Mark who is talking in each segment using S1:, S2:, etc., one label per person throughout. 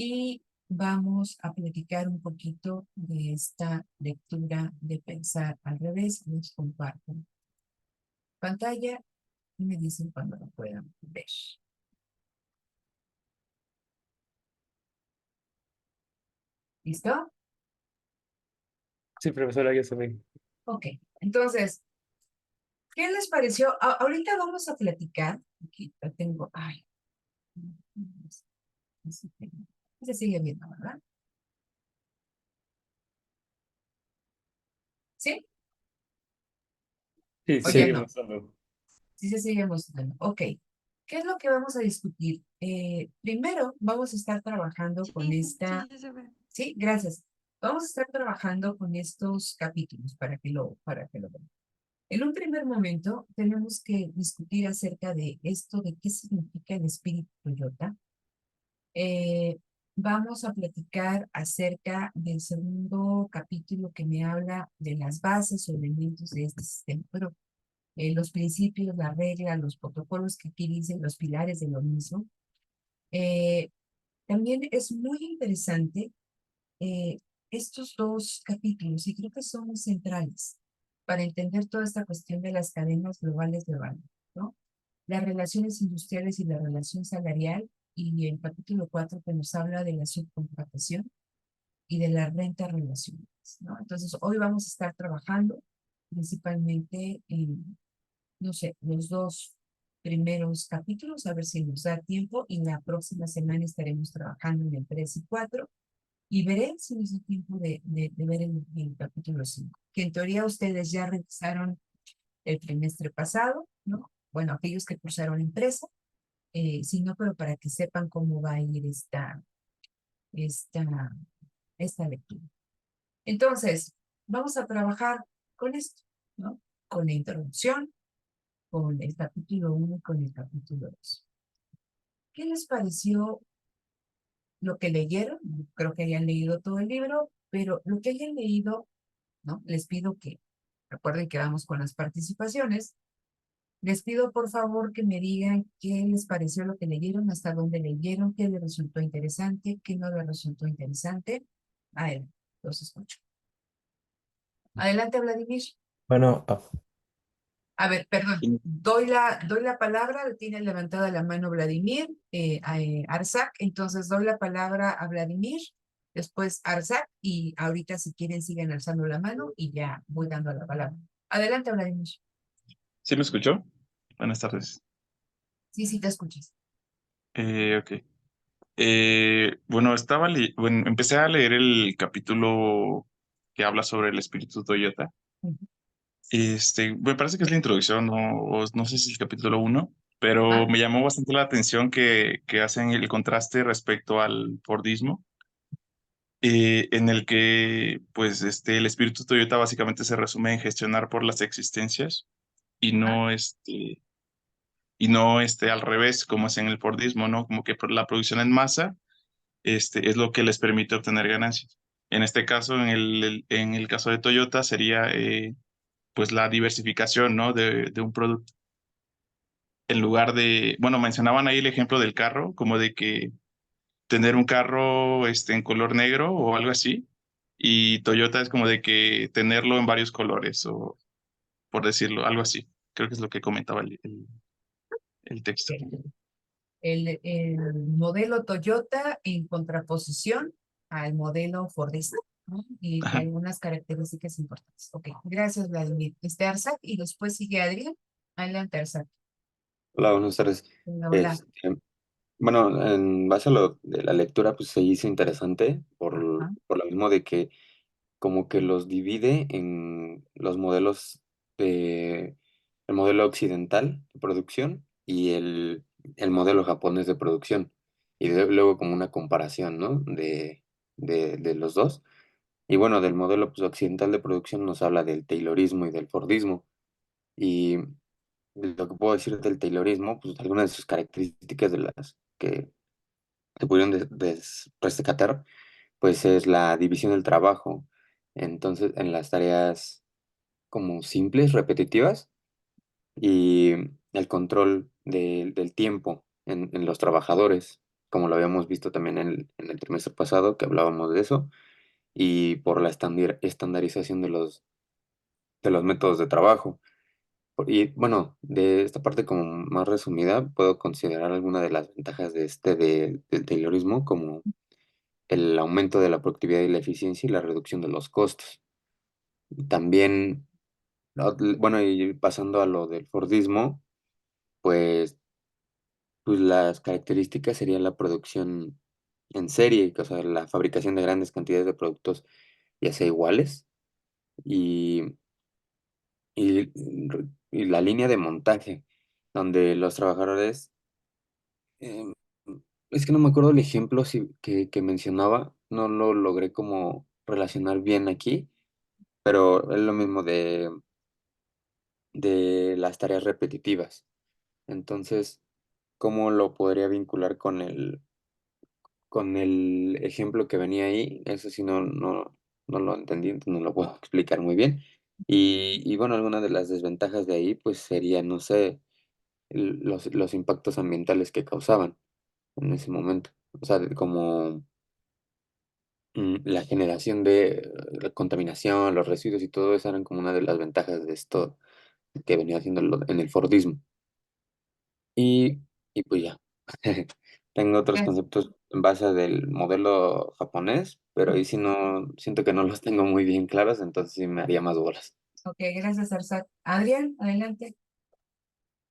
S1: y vamos a platicar un poquito de esta lectura de Pensar al revés. Les comparto pantalla y me dicen cuando lo puedan ver. ¿Listo?
S2: Sí, profesora, ya se ve.
S1: Ok. Entonces, ¿qué les pareció? Ahorita vamos a platicar. Aquí la tengo. Ay, se sigue viendo, ¿verdad? ¿Sí?
S2: Sí,
S1: ¿O
S2: sí,
S1: ya
S2: sigue
S1: no?
S2: mostrando.
S1: Sí se sigue mostrando. Ok. ¿Qué es lo que vamos a discutir? Primero, vamos a estar trabajando con
S3: Sí,
S1: esta.
S3: sí, sí se ve.
S1: Sí, gracias. Vamos a estar trabajando con estos capítulos para que lo vean. En un primer momento, tenemos que discutir acerca de esto, de qué significa el espíritu Toyota. Eh, Vamos a platicar acerca del segundo capítulo que me habla de las bases o elementos de este sistema, pero los principios, las reglas, los protocolos que aquí dicen, los pilares de lo mismo. Eh, También es muy interesante eh, estos dos capítulos, y creo que son centrales para entender toda esta cuestión de las cadenas globales de valor, ¿no? Las relaciones industriales y la relación salarial, y el capítulo 4 que nos habla de la subcontratación y de las rentas relacionales, ¿no? Entonces, hoy vamos a estar trabajando principalmente en, no sé, los dos primeros capítulos, a ver si nos da tiempo, y la próxima semana estaremos trabajando en el 3 y 4 y veré si nos da tiempo de ver el capítulo 5, que en teoría ustedes ya revisaron el trimestre pasado, ¿no? Bueno, aquellos que cursaron empresa, si no, pero para que sepan cómo va a ir esta, esta lectura. Entonces, vamos a trabajar con esto, ¿no? Con la introducción, con el capítulo 1 y con el capítulo 2. ¿Qué les pareció lo que leyeron? Creo que hayan leído todo el libro, pero lo que hayan leído, ¿no? Les pido que, recuerden que vamos con las participaciones, les pido por favor que me digan qué les pareció lo que leyeron, hasta dónde leyeron, qué les resultó interesante, qué no les resultó interesante. Adelante, los escucho. Adelante, Vladimir.
S2: Bueno,
S1: A ver, perdón,
S2: y-
S1: doy la palabra, tiene levantada la mano Vladimir, Arzac, entonces doy la palabra a Vladimir, después Arzac, y ahorita si quieren siguen alzando la mano y ya voy dando la palabra. Adelante, Vladimir.
S4: ¿Sí me escuchó? Buenas tardes.
S1: Sí, sí, te escuchas.
S4: Ok. Bueno, bueno, empecé a leer el capítulo que habla sobre el espíritu Toyota.
S1: Ujú.
S4: Me parece que es la introducción, no sé si es el capítulo uno,
S1: Ah,
S4: pero me llamó bastante la atención que hacen el contraste respecto al Fordismo, en el que, pues, el espíritu Toyota básicamente se resume en gestionar por las existencias y
S1: ah,
S4: no al revés, como es en el Fordismo, ¿no? Como que por la producción en masa, es lo que les permite obtener ganancias. En este caso, en el caso de Toyota, sería pues la diversificación, ¿no? De un producto. En lugar de, bueno, mencionaban ahí el ejemplo del carro, como de que tener un carro en color negro o algo así, y Toyota es como de que tenerlo en varios colores, o por decirlo, algo así. Creo que es lo que comentaba el texto.
S1: ok. El modelo Toyota en contraposición al modelo Fordista, ¿no? Y
S4: Ajá.
S1: algunas características importantes. Ok, gracias, Vladimir. Arzac, y después sigue Adrián. Adelante, Arzac.
S5: Hola, buenas tardes.
S1: Hola, hola.
S5: Este, bueno, en base a lo de la lectura, pues se hizo interesante
S1: Ah,
S5: por lo mismo de que como que los divide en los modelos de, el modelo occidental de producción y el modelo japonés de producción. Y luego como una comparación, ¿no? De los dos. Y bueno, del modelo pues, occidental de producción nos habla del Taylorismo y del Fordismo. Y lo que puedo decir del Taylorismo, pues algunas de sus características de las que se pudieron rescatar, pues es la división del trabajo. Entonces, en las tareas como simples, repetitivas, y el control del tiempo en los trabajadores. como lo habíamos visto también en el trimestre pasado, que hablábamos de eso, y por la estandarización de los métodos de trabajo. Y bueno, de esta parte como más resumida, puedo considerar alguna de las ventajas del Taylorismo como el aumento de la productividad y la eficiencia y la reducción de los costos. También, bueno, y pasando a lo del Fordismo, pues, pues las características serían la producción en serie, o sea, la fabricación de grandes cantidades de productos, ya sea iguales, y, y, y la línea de montaje, donde los trabajadores, em, es que no me acuerdo el ejemplo que mencionaba, no lo logré como relacionar bien aquí, pero es lo mismo de las tareas repetitivas. Entonces, ¿cómo lo podría vincular con el ejemplo que venía ahí? Eso sí no lo entendí, entonces no lo puedo explicar muy bien. Y bueno, alguna de las desventajas de ahí, pues sería, no sé, los impactos ambientales que causaban en ese momento. O sea, como la generación de la contaminación, los residuos y todo eso eran como una de las ventajas de esto que venía haciendo en el Fordismo. Y, y pues ya. Tengo otros
S1: Gracias.
S5: conceptos en base del modelo japonés, pero ahí sí no, siento que no los tengo muy bien claros, entonces sí me haría más bolas.
S1: Ok, gracias, Arsat. Adrián, adelante.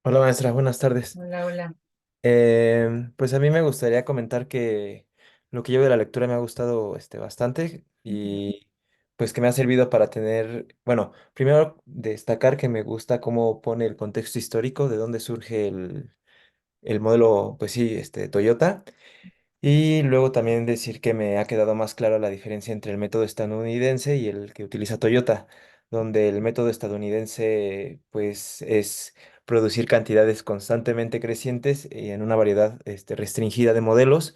S2: Hola maestra, buenas tardes.
S1: Hola, hola.
S2: Pues a mí me gustaría comentar que lo que llevo de la lectura me ha gustado bastante y pues que me ha servido para tener, bueno, primero destacar que me gusta cómo pone el contexto histórico de dónde surge el modelo, pues sí, Toyota. Y luego también decir que me ha quedado más clara la diferencia entre el método estadounidense y el que utiliza Toyota, donde el método estadounidense pues es producir cantidades constantemente crecientes y en una variedad restringida de modelos,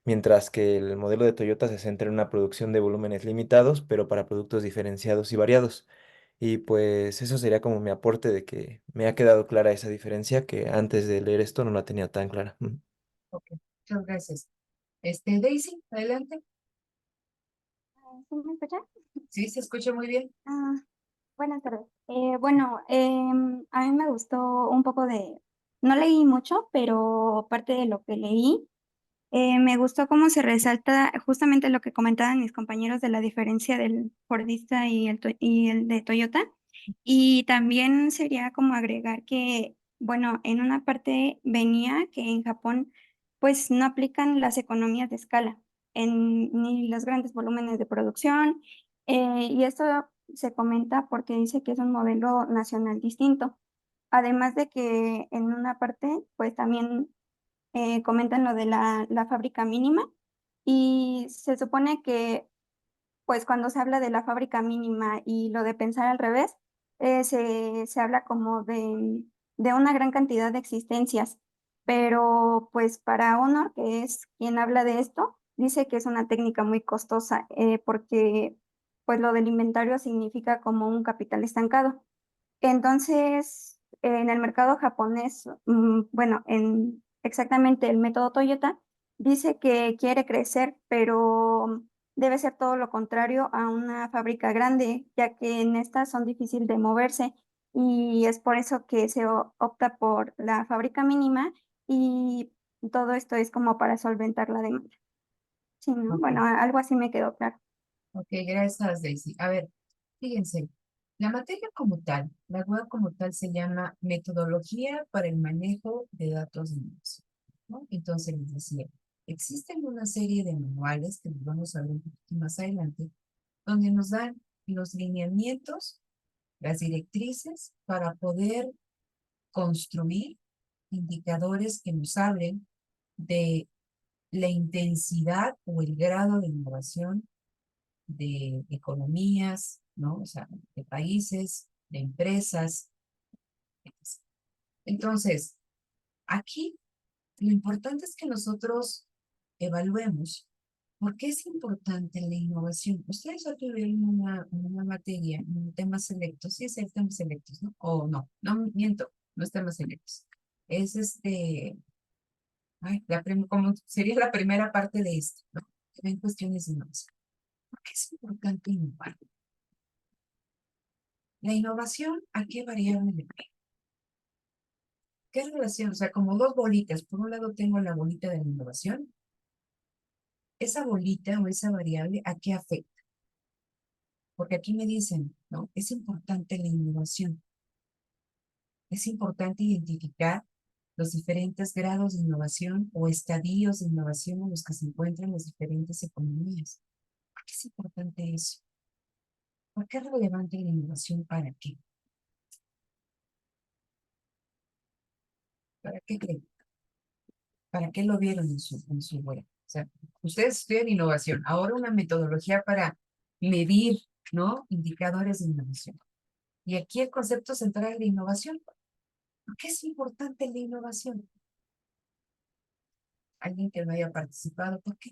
S2: mientras que el modelo de Toyota se centra en una producción de volúmenes limitados, pero para productos diferenciados y variados. Y pues eso sería como mi aporte de que me ha quedado clara esa diferencia que antes de leer esto no la tenía tan clara.
S1: Ok, muchas gracias. Daisy, adelante.
S3: ¿Sí me escucha?
S1: Sí, se escucha muy bien.
S3: Ah, buenas tardes. Bueno, a mí me gustó un poco no leí mucho, pero parte de lo que leí, me gustó cómo se resalta justamente lo que comentaban mis compañeros de la diferencia del Fordista y el de Toyota. Y también sería como agregar que, bueno, en una parte venía que en Japón pues no aplican las economías de escala ni los grandes volúmenes de producción. Y esto se comenta porque dice que es un modelo nacional distinto. Además de que en una parte pues también comentan lo de la fábrica mínima y se supone que pues cuando se habla de la fábrica mínima y lo de pensar al revés, se habla como de una gran cantidad de existencias, pero pues para Honor, que es quien habla de esto, dice que es una técnica muy costosa porque pues lo del inventario significa como un capital estancado. Entonces, en el mercado japonés, bueno, en exactamente el método Toyota, dice que quiere crecer, pero debe ser todo lo contrario a una fábrica grande, ya que en estas son difíciles de moverse y es por eso que se opta por la fábrica mínima y todo esto es como para solventar la demanda. Sí, ¿no?
S1: Ok,
S3: Bueno, algo así me quedó claro.
S1: ok, gracias, Daisy. A ver, fíjense, la materia como tal, la web como tal se llama Metodología para el Manejo de Datos de Negocio, ¿no? Entonces les decía, existen una serie de manuales que nos vamos a ver un poquito más adelante, donde nos dan los lineamientos, las directrices para poder construir indicadores que nos hablen de la intensidad o el grado de innovación de economías, ¿no? O sea, de países, de empresas. Entonces, aquí lo importante es que nosotros evaluemos por qué es importante la innovación. Ustedes ya tuvieron una materia, un temas selectos, sí es el temas selectos, ¿no? O no, no miento, no es temas selectos. Es Ay, como sería la primera parte de esto, ¿no? Que ven cuestiones de innovación. ¿Por qué es importante innovar? La innovación, ¿a qué variable le pega? ¿Qué relación? O sea, como dos bolitas. Por un lado tengo la bolita de la innovación. Esa bolita o esa variable, ¿a qué afecta? Porque aquí me dicen, ¿no? Es importante la innovación. Es importante identificar los diferentes grados de innovación o estadios de innovación en los que se encuentran las diferentes economías. ¿Por qué es importante eso? ¿Por qué es relevante la innovación? ¿Para qué? ¿Para qué creen? ¿Para qué lo vieron en su web? O sea, ustedes estudian innovación. Ahora una metodología para medir, ¿no? Indicadores de innovación. Y aquí el concepto central de innovación. ¿Por qué es importante la innovación? Alguien que no haya participado, ¿por qué?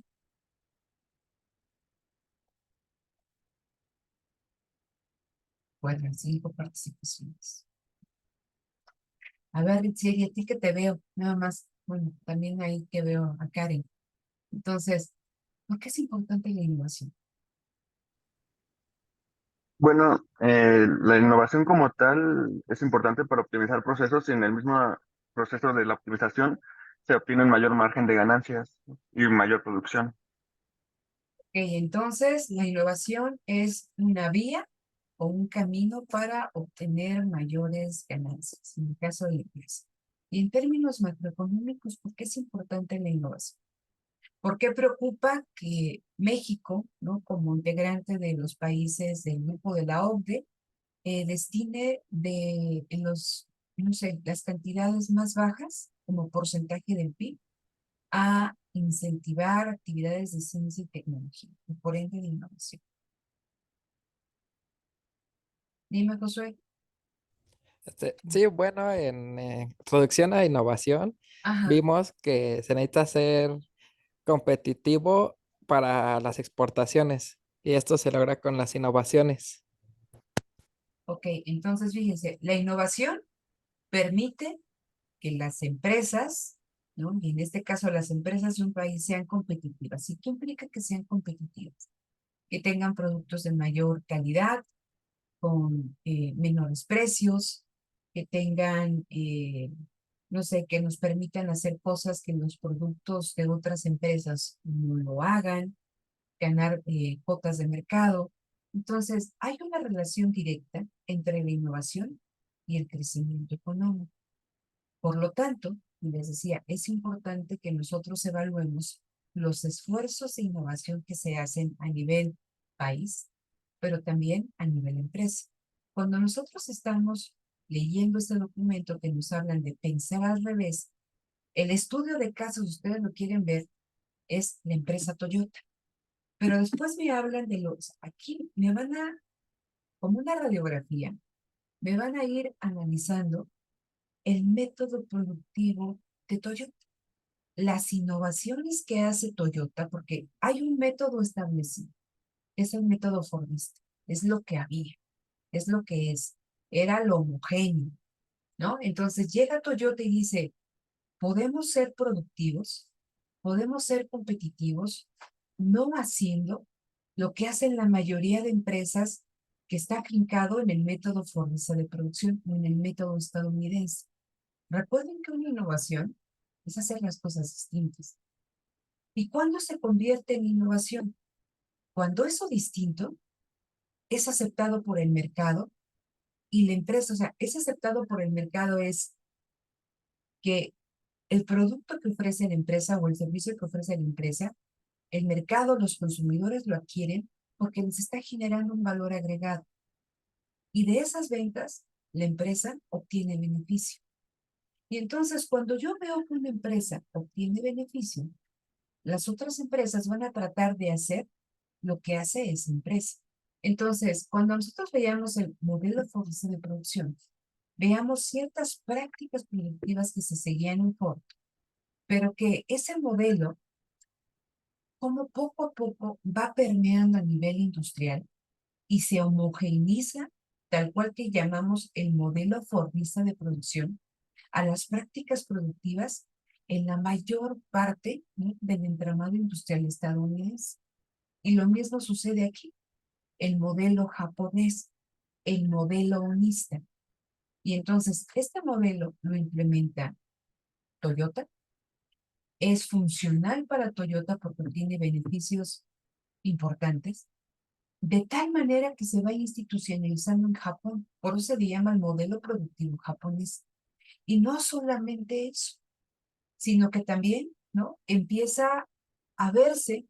S1: Bueno, 5 participaciones. A ver, Ritsieri, a ti que te veo, nada más. Bueno, también ahí que veo a Karen. Entonces, ¿por qué es importante la innovación?
S6: Bueno, la innovación como tal es importante para optimizar procesos y en el mismo proceso de la optimización se obtiene un mayor margen de ganancias y mayor producción.
S1: Ok, entonces la innovación es una vía o un camino para obtener mayores ganancias, en el caso de la empresa. Y en términos macroeconómicos, ¿por qué es importante la innovación? ¿Por qué preocupa que México, ¿no? Como integrante de los países del grupo de la OCDE, destine en los, no sé, las cantidades más bajas como porcentaje del PIB a incentivar actividades de ciencia y tecnología, y por ende de innovación? Dime, Josué.
S7: Sí, bueno, en introducción a innovación,
S1: Ajá,
S7: vimos que se necesita ser competitivo para las exportaciones y esto se logra con las innovaciones.
S1: ok, entonces fíjense, la innovación permite que las empresas, ¿no? Y en este caso las empresas de un país sean competitivas. ¿Y qué implica que sean competitivas? Que tengan productos de mayor calidad, con menores precios, que tengan, no sé, que nos permitan hacer cosas que los productos de otras empresas no lo hagan, ganar cuotas de mercado. Entonces, hay una relación directa entre la innovación y el crecimiento económico. Por lo tanto, y les decía, es importante que nosotros evaluemos los esfuerzos de innovación que se hacen a nivel país, pero también a nivel empresa. Cuando nosotros estamos leyendo este documento que nos hablan de pensar al revés, el estudio de casos, ustedes lo quieren ver, es la empresa Toyota. Pero después me hablan de aquí me van a, como una radiografía, me van a ir analizando el método productivo de Toyota, las innovaciones que hace Toyota, porque hay un método establecido, es el método Fordista, es lo que había, es lo que es, era lo homogéneo, ¿no? Entonces llega Toyota y dice, podemos ser productivos, podemos ser competitivos, no haciendo lo que hacen la mayoría de empresas que está afincado en el método Fordista de producción o en el método estadounidense. Recuerden que una innovación es hacer las cosas distintas. ¿Y cuándo se convierte en innovación? Cuando eso distinto es aceptado por el mercado y la empresa, o sea, es aceptado por el mercado es que el producto que ofrece la empresa o el servicio que ofrece la empresa, el mercado, los consumidores lo adquieren porque les está generando un valor agregado. Y de esas ventas, la empresa obtiene beneficio. Y entonces, cuando yo veo que una empresa obtiene beneficio, las otras empresas van a tratar de hacer lo que hace esa empresa. Entonces, cuando nosotros veamos el modelo Fordista de producción, veamos ciertas prácticas productivas que se seguían en Ford, pero que ese modelo, como poco a poco va permeando a nivel industrial y se homogeneiza, tal cual que llamamos el modelo Fordista de producción, a las prácticas productivas en la mayor parte, ¿no?, del entramado industrial estadounidense. Y lo mismo sucede aquí, el modelo japonés, el modelo onista. Y entonces, este modelo lo implementa Toyota, es funcional para Toyota porque tiene beneficios importantes, de tal manera que se va institucionalizando en Japón. Por eso se llama el modelo productivo japonés. Y no solamente eso, sino que también, ¿no?, empieza a verse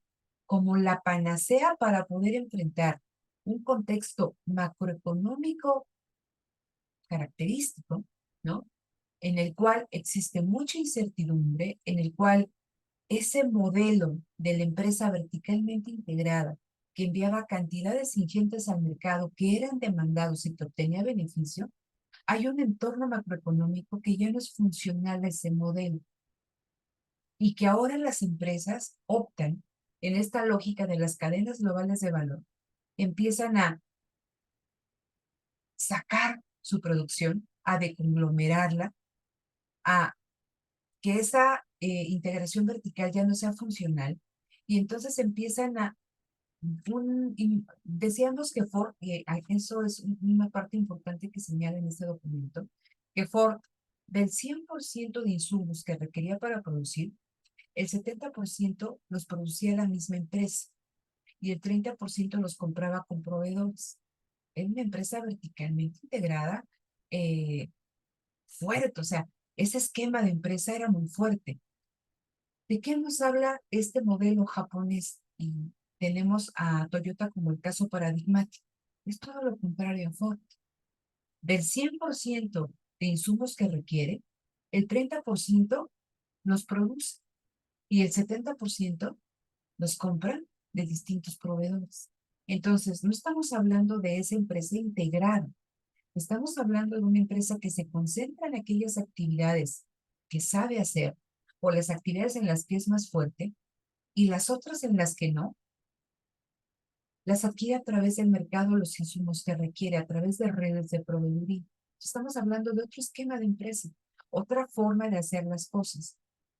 S1: como la panacea para poder enfrentar un contexto macroeconómico característico, ¿no?, en el cual existe mucha incertidumbre, en el cual ese modelo de la empresa verticalmente integrada que enviaba cantidades ingentes al mercado que eran demandados y que obtenía beneficio, hay un entorno macroeconómico que ya no es funcional a ese modelo y que ahora las empresas optan en esta lógica de las cadenas globales de valor, empiezan a sacar su producción, a deconglomerarla, a que esa integración vertical ya no sea funcional y entonces empiezan a decíamos que Ford, eso es una parte importante que señala en este documento, que Ford, del 100% de insumos que requería para producir, el 70% los producía la misma empresa y el 30% los compraba con proveedores. Era una empresa verticalmente integrada, fuerte, o sea, ese esquema de empresa era muy fuerte. ¿De qué nos habla este modelo japonés? Y tenemos a Toyota como el caso paradigmático. Es todo lo contrario a Ford. Del 100% de insumos que requiere, el 30% los produce y el 70% los compran de distintos proveedores. Entonces, no estamos hablando de esa empresa integrada. Estamos hablando de una empresa que se concentra en aquellas actividades que sabe hacer o las actividades en las que es más fuerte y las otras en las que no, las adquiere a través del mercado los insumos que requiere, a través de redes de proveeduría. Estamos hablando de otro esquema de empresa, otra forma de hacer las cosas.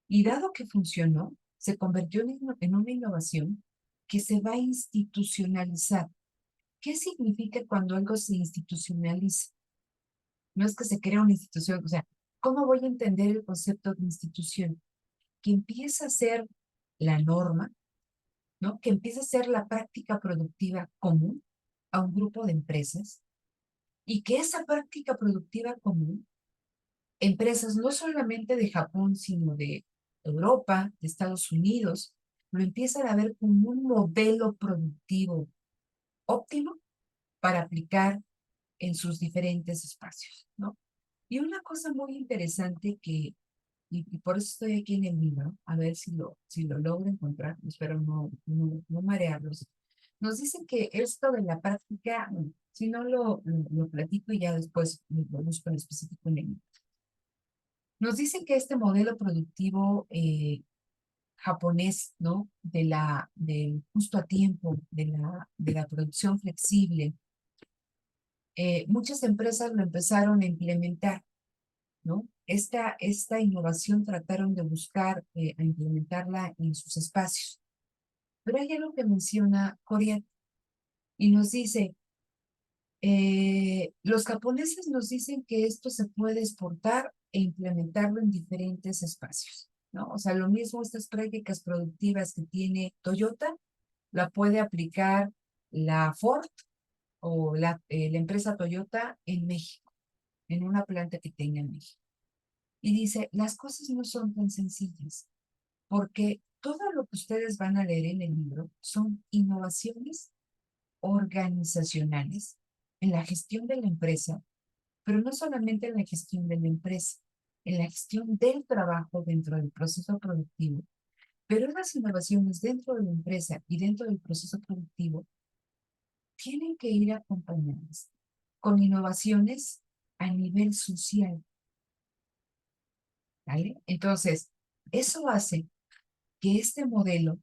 S1: Y dado que funcionó, se convirtió en una innovación que se va a institucionalizar. ¿Qué significa cuando algo se institucionaliza? No es que se crea una institución, o sea, ¿cómo voy a entender el concepto de institución? Que empieza a ser la norma, ¿no?, que empieza a ser la práctica productiva común a un grupo de empresas y que esa práctica productiva común, empresas no solamente de Japón, sino de Europa, de Estados Unidos, lo empiezan a ver como un modelo productivo óptimo para aplicar en sus diferentes espacios, ¿no? Y una cosa muy interesante y por eso estoy aquí en el libro, a ver si lo logro encontrar, espero no marearlos. Nos dicen que esto de la práctica, bueno, si no lo platico y ya después lo busco en específico en el libro. Nos dicen que este modelo productivo japonés, ¿no?, del justo a tiempo, de la producción flexible, muchas empresas lo empezaron a implementar, ¿no? Esta innovación trataron de buscar a implementarla en sus espacios. Pero hay algo que menciona Corea y nos dice, los japoneses nos dicen que esto se puede exportar e implementarlo en diferentes espacios, ¿no? O sea, lo mismo estas prácticas productivas que tiene Toyota, la puede aplicar la Ford o la empresa Toyota en México, en una planta que tenga en México. Y dice, las cosas no son tan sencillas, porque todo lo que ustedes van a leer en el libro son innovaciones organizacionales en la gestión de la empresa, pero no solamente en la gestión de la empresa, en la gestión del trabajo dentro del proceso productivo, pero las innovaciones dentro de la empresa y dentro del proceso productivo tienen que ir acompañadas con innovaciones a nivel social, ¿vale? Entonces, eso hace que este modelo,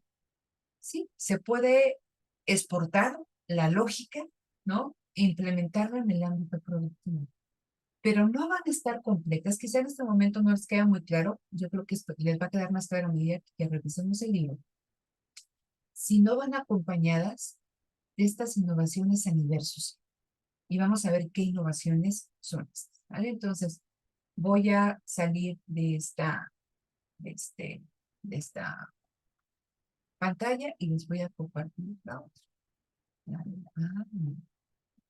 S1: sí, se puede exportar la lógica, ¿no?, e implementarla en el ámbito productivo. pero no van a estar completas. Quizá en este momento no les queda muy claro. Yo creo que esto les va a quedar más claro a medida que revisemos el libro. Si no van acompañadas de estas innovaciones a nivel social. Y vamos a ver qué innovaciones son estas, ¿vale? Entonces, voy a salir de esta pantalla y les voy a compartir la otra.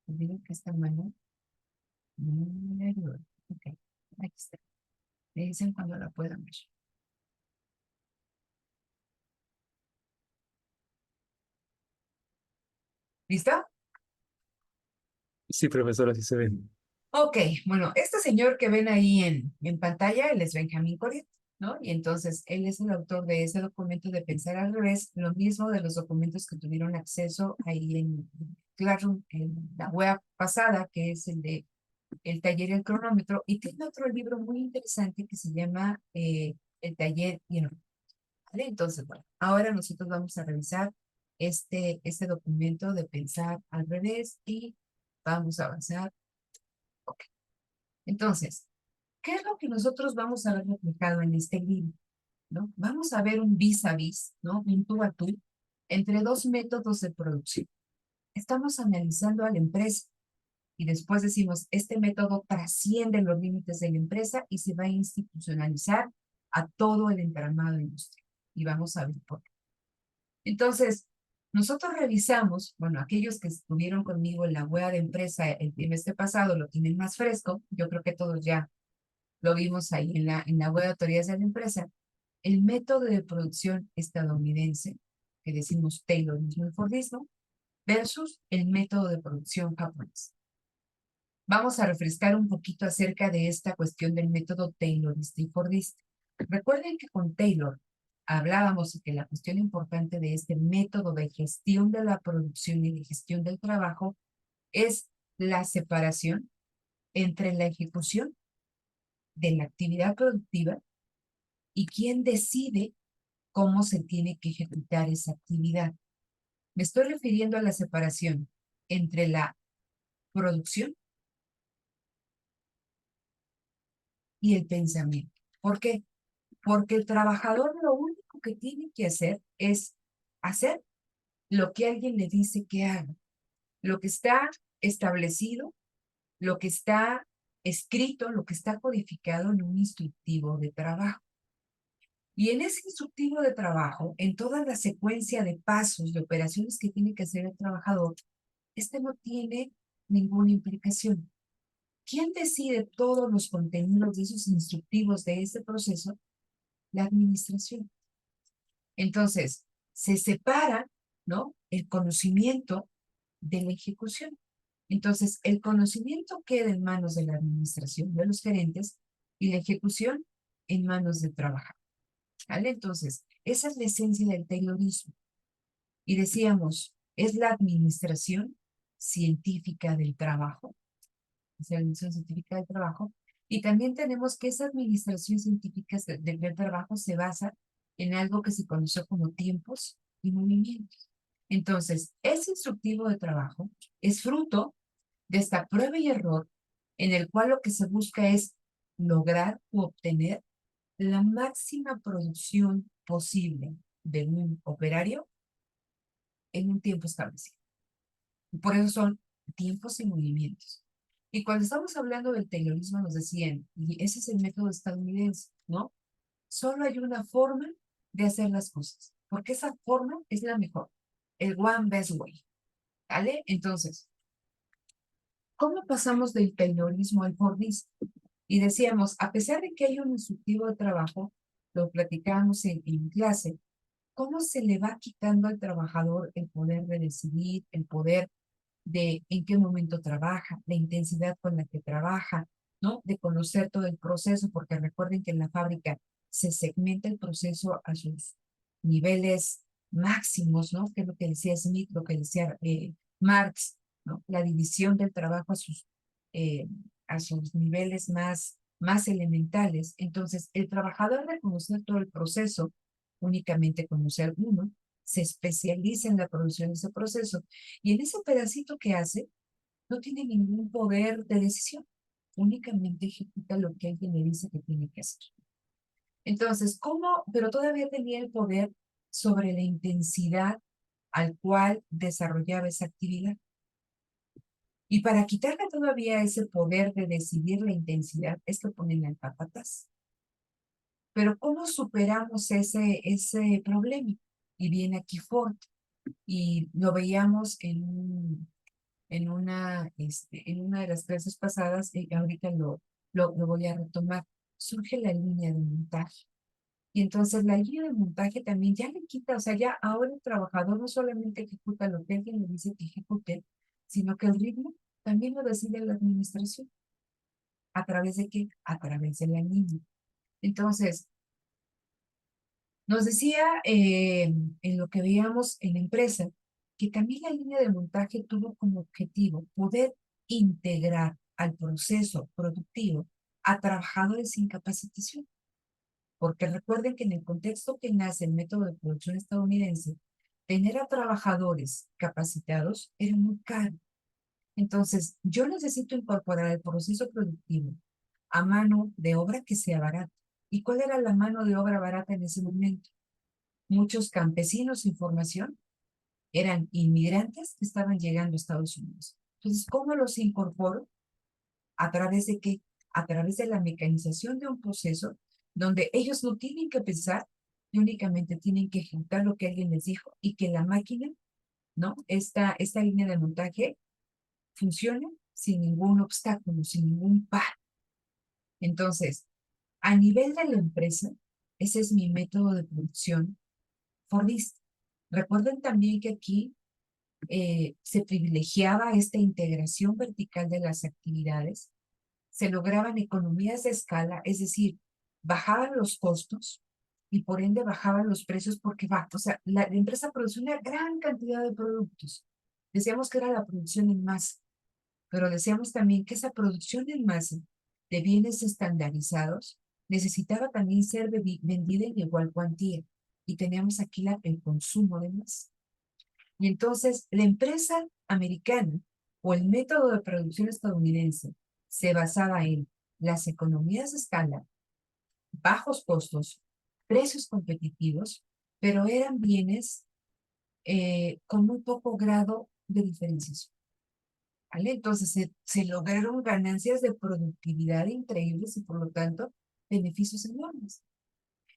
S1: Miren que esta mano no me ayuda. Ok, aquí está. Me dicen cuando la puedan ver. ¿Listo?
S2: Sí, profesora, sí se ven.
S1: Ok, bueno, este señor que ven ahí en pantalla, él es Benjamin Coriat, ¿no? Y entonces él es el autor de ese documento de Pensar al Revés, lo mismo de los documentos que tuvieron acceso ahí en Classroom, en la web pasada, que es el de El taller y el cronómetro, y tiene otro libro muy interesante que se llama El taller y el cronómetro, ¿vale? Entonces, bueno, ahora nosotros vamos a revisar este documento de Pensar al Revés y vamos a avanzar. Ok. Entonces, ¿qué es lo que nosotros vamos a ver reflejado en este libro? ¿No? Vamos a ver un vis a vis, ¿no? Un tú a tú entre dos métodos de producción. Estamos analizando a la empresa y después decimos, este método trasciende los límites de la empresa y se va a institucionalizar a todo el entramado industrial. Y vamos a ver por qué. Entonces, nosotros revisamos, bueno, aquellos que estuvieron conmigo en la web de empresa el trimestre pasado lo tienen más fresco, yo creo que todos ya lo vimos ahí en la web de autoridades de la empresa, el método de producción estadounidense, que decimos Taylorismo y Fordismo, versus el método de producción japonés. Vamos a refrescar un poquito acerca de esta cuestión del método Taylorista y Fordista. Recuerden que con Taylor hablábamos de que la cuestión importante de este método de gestión de la producción y de gestión del trabajo es la separación entre la ejecución de la actividad productiva y quién decide cómo se tiene que ejecutar esa actividad. Me estoy refiriendo a la separación entre la producción y el pensamiento. ¿Por qué? Porque el trabajador lo único que tiene que hacer es hacer lo que alguien le dice que haga, lo que está establecido, lo que está escrito, lo que está codificado en un instructivo de trabajo. Y en ese instructivo de trabajo, en toda la secuencia de pasos, de operaciones que tiene que hacer el trabajador, este no tiene ninguna implicación. ¿Quién decide todos los contenidos de esos instructivos de este proceso? La administración. Entonces, se separa, ¿no? El conocimiento de la ejecución. Entonces, el conocimiento queda en manos de la administración, de los gerentes, y la ejecución en manos del trabajador. ¿Vale? Entonces, esa es la esencia del Taylorismo. Y decíamos, es la administración científica del trabajo, es la administración científica del trabajo, y también tenemos que esa administración científica del trabajo se basa en algo que se conoció como tiempos y movimientos. Entonces, ese instructivo de trabajo es fruto de esta prueba y error en el cual lo que se busca es lograr u obtener la máxima producción posible de un operario en un tiempo establecido. Y por eso son tiempos y movimientos. Y cuando estamos hablando del Taylorismo nos decían, y ese es el método estadounidense, ¿no? Solo hay una forma de hacer las cosas, porque esa forma es la mejor, el one best way, ¿vale? Entonces, ¿cómo pasamos del Taylorismo al Fordismo? Y decíamos, a pesar de que hay un instructivo de trabajo, lo platicábamos en clase, ¿cómo se le va quitando al trabajador el poder de decidir, el poder de en qué momento trabaja, la intensidad con la que trabaja, ¿no? De conocer todo el proceso, porque recuerden que en la fábrica se segmenta el proceso a sus niveles máximos, ¿no? Que es lo que decía Smith, lo que decía Marx, ¿no? La división del trabajo eh, a sus niveles más elementales. Entonces, el trabajador de conocer todo el proceso, únicamente conocer uno, se especializa en la producción de ese proceso y en ese pedacito que hace, no tiene ningún poder de decisión. únicamente ejecuta lo que alguien le dice que tiene que hacer. Entonces, ¿cómo? Pero todavía tenía el poder sobre la intensidad al cual desarrollaba esa actividad. Y para quitarle todavía ese poder de decidir la intensidad, es que ponen al capataz. Pero ¿cómo superamos ese problema? Y viene aquí Ford, y lo veíamos en una de las clases pasadas, y ahorita lo voy a retomar. Surge la línea de montaje. Y entonces la línea de montaje también ya le quita, o sea, ya ahora el trabajador no solamente ejecuta lo que alguien le dice que ejecute, sino que el ritmo también lo decide la administración. ¿A través de qué? A través de la línea. Entonces, nos decía en lo que veíamos en la empresa, que también la línea de montaje tuvo como objetivo poder integrar al proceso productivo a trabajadores sin capacitación. Porque recuerden que en el contexto que nace el método de producción estadounidense, tener a trabajadores capacitados era muy caro. Entonces, yo necesito incorporar el proceso productivo a mano de obra que sea barata. ¿Y cuál era la mano de obra barata en ese momento? Muchos campesinos sin formación eran inmigrantes que estaban llegando a Estados Unidos. Entonces, ¿cómo los incorporo? ¿A través de qué? A través de la mecanización de un proceso donde ellos no tienen que pensar y únicamente tienen que ejecutar lo que alguien les dijo y que la máquina, ¿no? Esta línea de montaje funcione sin ningún obstáculo, sin ningún par. Entonces, a nivel de la empresa, ese es mi método de producción Fordista. Recuerden también que aquí se privilegiaba esta integración vertical de las actividades, se lograban economías de escala, es decir, bajaban los costos y por ende bajaban los precios porque o sea, la empresa producía una gran cantidad de productos. Decíamos que era la producción en masa, pero decíamos también que esa producción en masa de bienes estandarizados necesitaba también ser vendida en igual cuantía. Y teníamos aquí el consumo de masa. Y entonces la empresa americana o el método de producción estadounidense se basaba en las economías de escala, bajos costos, precios competitivos, pero eran bienes con muy poco grado de diferenciación. ¿Vale? Entonces se lograron ganancias de productividad increíbles y por lo tanto beneficios enormes.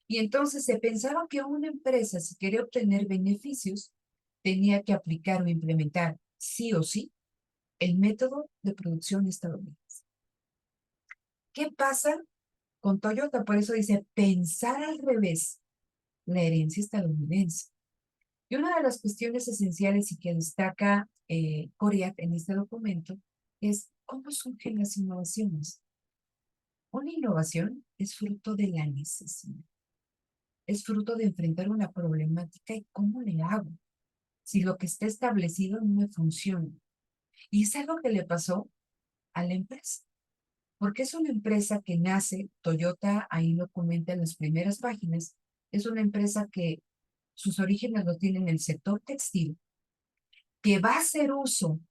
S1: Y entonces se pensaba que una empresa, si quería obtener beneficios, tenía que aplicar o implementar sí o sí el método de producción estadounidense. ¿Qué pasa con Toyota? Por eso dice pensar al revés la herencia estadounidense. Y una de las cuestiones esenciales y que destaca Coriat en este documento es cómo surgen las innovaciones. Una innovación es fruto de la necesidad, es fruto de enfrentar una problemática y cómo le hago si lo que está establecido no me funciona. Y es algo que le pasó a la empresa, porque es una empresa que nace, Toyota, ahí lo comenta en las primeras páginas, es una empresa que sus orígenes lo tiene en el sector textil, que va a hacer uso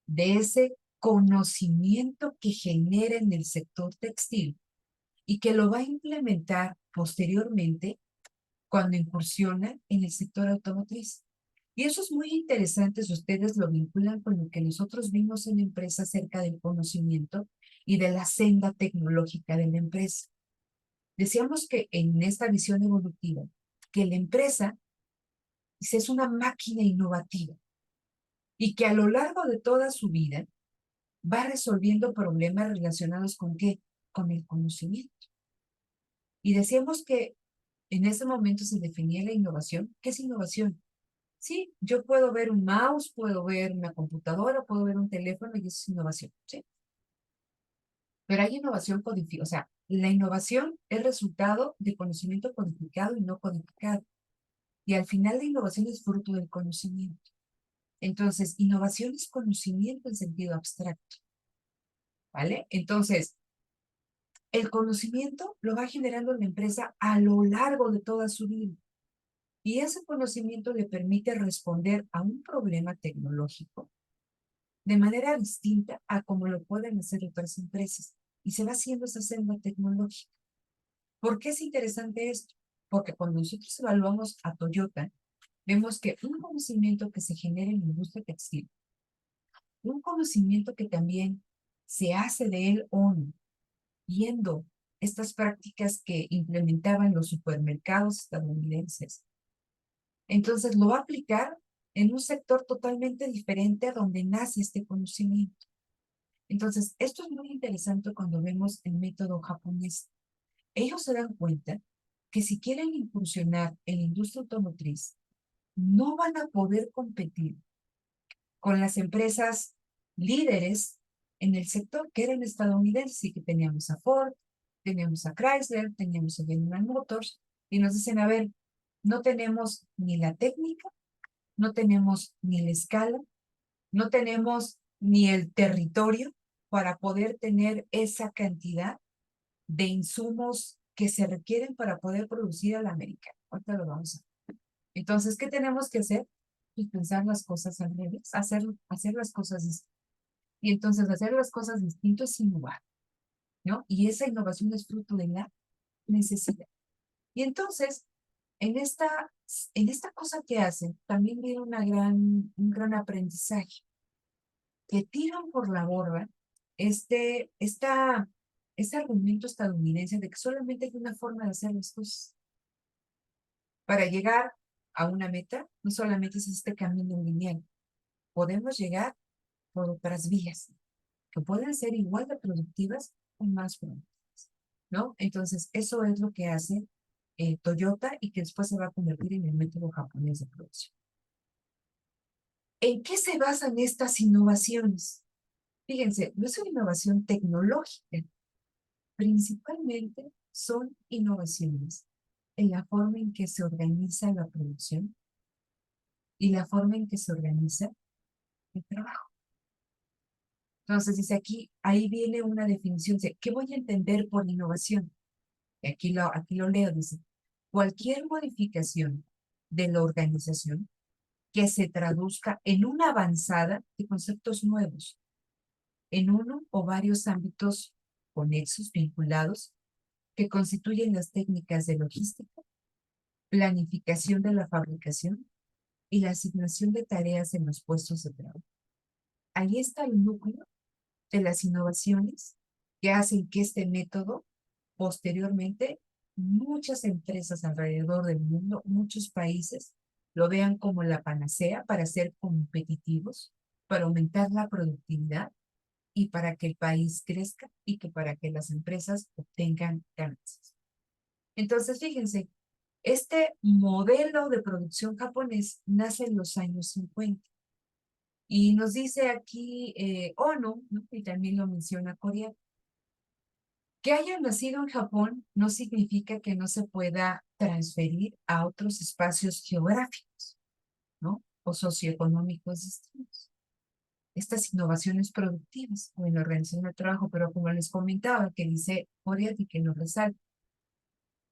S1: de ese conocimiento que genera en el sector textil y que lo va a implementar posteriormente cuando incursiona en el sector automotriz. Y eso es muy interesante si ustedes lo vinculan con lo que nosotros vimos en la empresa acerca del conocimiento y de la senda tecnológica de la empresa. Decíamos que en esta visión evolutiva, que la empresa es una máquina innovativa y que a lo largo de toda su vida va resolviendo problemas relacionados con ¿qué? Con el conocimiento. Y decíamos que en ese momento se definía la innovación. ¿Qué es innovación? Sí, yo puedo ver un mouse, puedo ver una computadora, puedo ver un teléfono y eso es innovación, ¿sí? Pero hay innovación codificada, o sea, la innovación es resultado de conocimiento codificado y no codificado. Y al final la innovación es fruto del conocimiento. Entonces, innovación es conocimiento en sentido abstracto, ¿vale? Entonces, el conocimiento lo va generando la empresa a lo largo de toda su vida. Y ese conocimiento le permite responder a un problema tecnológico de manera distinta a como lo pueden hacer otras empresas. y se va haciendo esa selva tecnológica. ¿Por qué es interesante esto? Porque cuando nosotros evaluamos a Toyota, vemos que un conocimiento que se genera en la industria textil, un conocimiento que también se hace de él ONU, viendo estas prácticas que implementaban los supermercados estadounidenses, entonces lo va a aplicar en un sector totalmente diferente a donde nace este conocimiento. Entonces, esto es muy interesante cuando vemos el método japonés. Ellos se dan cuenta que si quieren incursionar en la industria automotriz, no van a poder competir con las empresas líderes en el sector que eran estadounidenses y que teníamos a Ford, teníamos a Chrysler, teníamos a General Motors, y nos dicen, a ver, no tenemos ni la técnica, no tenemos ni la escala, no tenemos ni el territorio para poder tener esa cantidad de insumos que se requieren para poder producir a la americana. Ahorita lo vamos a ver. Entonces, ¿qué tenemos que hacer? Pues pensar las cosas al revés, hacer las cosas distintas. Y entonces hacer las cosas distintas es innovar, ¿no? Y esa innovación es fruto de la necesidad. Y entonces, en esta cosa que hacen, también viene un gran aprendizaje, que tiran por la borda este argumento estadounidense de que solamente hay una forma de hacer las cosas. Para llegar a una meta, no solamente es este camino lineal, podemos llegar por otras vías que pueden ser igual de productivas o más productivas, ¿no? Entonces, eso es lo que hace Toyota y que después se va a convertir en el método japonés de producción. ¿En qué se basan estas innovaciones? Fíjense, no es una innovación tecnológica, principalmente son innovaciones en la forma en que se organiza la producción y la forma en que se organiza el trabajo. Entonces dice aquí, ahí viene una definición, dice, ¿qué voy a entender por innovación? Y aquí lo leo, dice, cualquier modificación de la organización que se traduzca en una avanzada de conceptos nuevos, en uno o varios ámbitos conexos, vinculados, que constituyen las técnicas de logística, planificación de la fabricación y la asignación de tareas en los puestos de trabajo. Ahí está el núcleo de las innovaciones que hacen que este método, posteriormente, muchas empresas alrededor del mundo, muchos países, lo vean como la panacea para ser competitivos, para aumentar la productividad y para que el país crezca y que para que las empresas obtengan ganancias. Entonces, fíjense, este modelo de producción japonés nace en los años 50 y nos dice aquí ONU, ¿no? Y también lo menciona Corea, que haya nacido en Japón no significa que no se pueda transferir a otros espacios geográficos, ¿no? O socioeconómicos distintos. Estas innovaciones productivas o en la organización del trabajo, pero como les comentaba, que dice Corea y que nos resalta,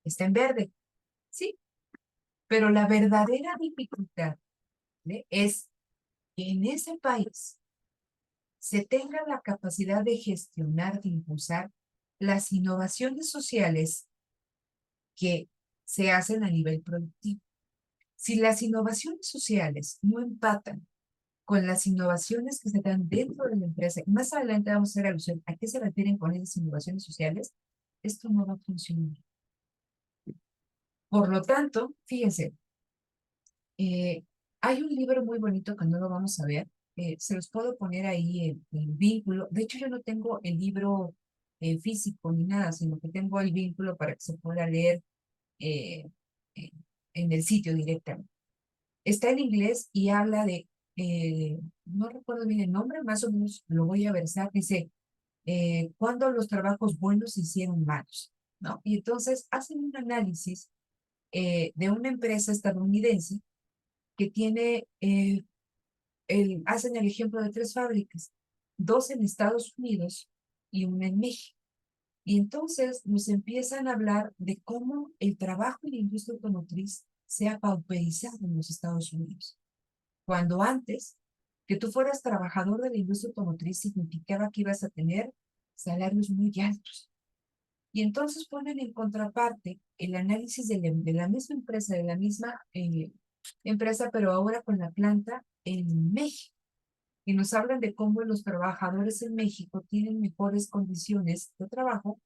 S1: está en verde, sí, pero la verdadera dificultad, ¿eh? Es que en ese país se tenga la capacidad de gestionar, de impulsar las innovaciones sociales que se hacen a nivel productivo. Si las innovaciones sociales no empatan con las innovaciones que se dan dentro de la empresa, y más adelante vamos a hacer alusión a qué se refieren con esas innovaciones sociales, esto no va a funcionar. Por lo tanto, fíjense, hay un libro muy bonito que no lo vamos a ver, se los puedo poner ahí el vínculo. De hecho, yo no tengo el libro físico ni nada, sino que tengo el vínculo para que se pueda leer eh, eh, en el sitio directamente. Está en inglés y habla de, no recuerdo bien el nombre, más o menos lo voy a versar, dice, cuando los trabajos buenos se hicieron malos, ¿no? Y entonces hacen un análisis de una empresa estadounidense que tiene, hacen el ejemplo de 3 fábricas, 2 en Estados Unidos y una en México. Y entonces nos empiezan a hablar de cómo el trabajo y la industria automotriz se ha pauperizado en los Estados Unidos. Cuando antes, que tú fueras trabajador de la industria automotriz significaba que ibas a tener salarios muy altos. Y entonces ponen en contraparte el análisis de la misma empresa, de la misma empresa, pero ahora con la planta en México. Y nos hablan de cómo los trabajadores en México tienen mejores condiciones de trabajo,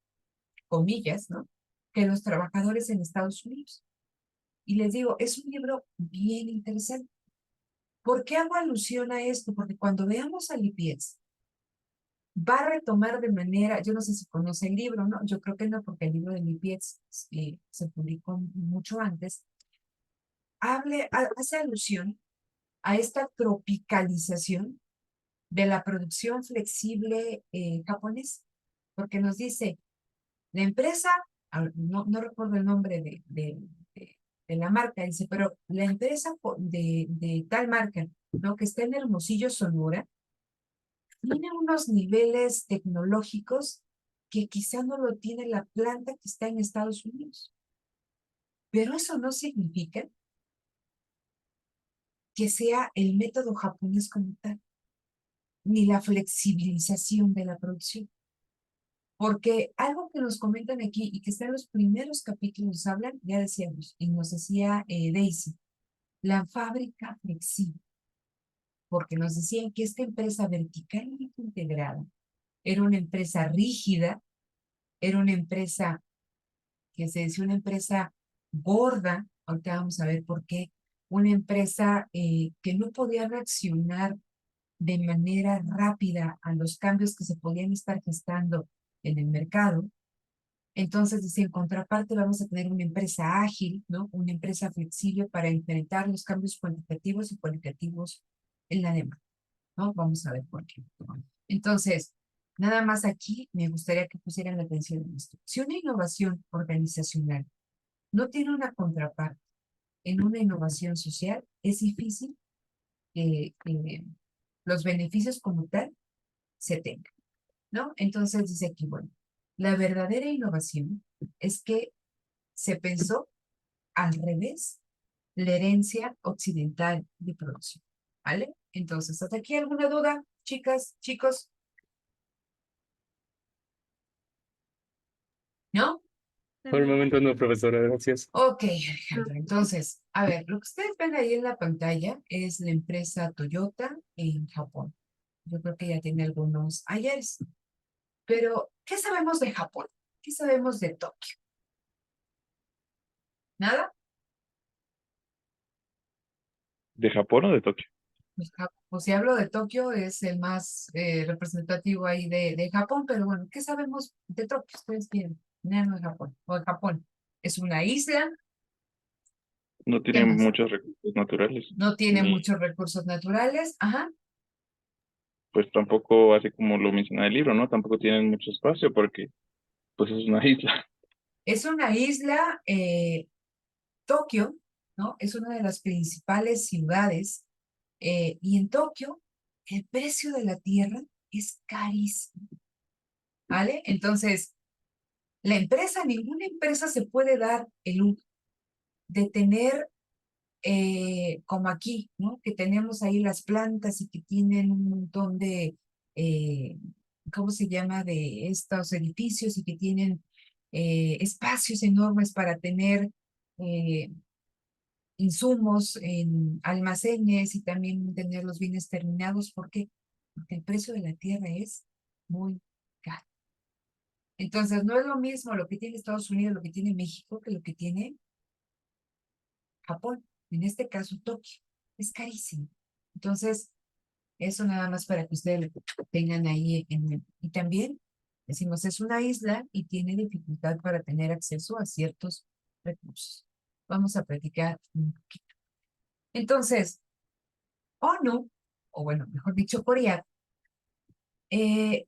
S1: comillas, ¿no? Que los trabajadores en Estados Unidos. Y les digo, es un libro bien interesante. ¿Por qué hago alusión a esto? Porque cuando veamos a Lipietz, va a retomar de manera, yo no sé si conoce el libro, ¿no? Yo creo que no, porque el libro de Lipietz se publicó mucho antes. Hace alusión a esta tropicalización de la producción flexible japonesa, porque nos dice, la empresa, no recuerdo el nombre de la marca, dice, pero la empresa de tal marca, ¿no? Que está en Hermosillo, Sonora, tiene unos niveles tecnológicos que quizá no lo tiene la planta que está en Estados Unidos. Pero eso no significa que sea el método japonés como tal, ni la flexibilización de la producción. Porque algo que nos comentan aquí y que está en los primeros capítulos hablan, ya decíamos, y nos decía Daisy, la fábrica flexible, porque nos decían que esta empresa verticalmente integrada era una empresa rígida, era una empresa que se decía una empresa gorda, ahorita vamos a ver por qué, una empresa que no podía reaccionar de manera rápida a los cambios que se podían estar gestando en el mercado. Entonces, dice, en contraparte vamos a tener una empresa ágil, ¿no? Una empresa flexible para enfrentar los cambios cuantitativos y cualitativos en la demanda, ¿no? Vamos a ver por qué. Entonces, nada más aquí me gustaría que pusieran la atención en esto. Si una innovación organizacional no tiene una contraparte en una innovación social, es difícil que los beneficios como tal se tengan, ¿no? Entonces dice aquí, bueno, la verdadera innovación es que se pensó al revés la herencia occidental de producción, ¿vale? Entonces, ¿hasta aquí alguna duda, chicas, chicos? ¿No?
S8: Por el momento no, profesora, gracias.
S1: Ok, Alejandra. Entonces, a ver, lo que ustedes ven ahí en la pantalla es la empresa Toyota en Japón. Yo creo que ya tiene algunos ayeres. Pero, ¿qué sabemos de Japón? ¿Qué sabemos de Tokio? ¿Nada?
S4: ¿De Japón o de Tokio?
S1: Pues si hablo de Tokio, es el más representativo ahí de Japón, pero bueno, ¿qué sabemos de Tokio? Ustedes tienen, no de Japón, o de Japón. Es una isla,
S4: No
S1: ¿qué
S4: tiene
S1: más?
S4: muchos recursos naturales,
S1: No tiene
S4: ni
S1: muchos recursos naturales, ajá.
S4: pues tampoco, así como lo menciona el libro, ¿no? Tampoco tienen mucho espacio porque pues es una isla.
S1: Es una isla, Tokio, ¿no? Es una de las principales ciudades, y en Tokio el precio de la tierra es carísimo, ¿vale? Entonces, ninguna empresa se puede dar el lujo de tener, como aquí, ¿no? Que tenemos ahí las plantas y que tienen un montón de, ¿cómo se llama? De estos edificios y que tienen espacios enormes para tener eh, insumos en almacenes y también tener los bienes terminados. ¿Por qué? Porque el precio de la tierra es muy caro. Entonces, no es lo mismo lo que tiene Estados Unidos, lo que tiene México, que lo que tiene Japón. En este caso, Tokio. Es carísimo. Entonces, eso nada más para que ustedes lo tengan ahí y también decimos, es una isla y tiene dificultad para tener acceso a ciertos recursos. Vamos a platicar un poquito. Entonces, ONU, o bueno, mejor dicho, Corea,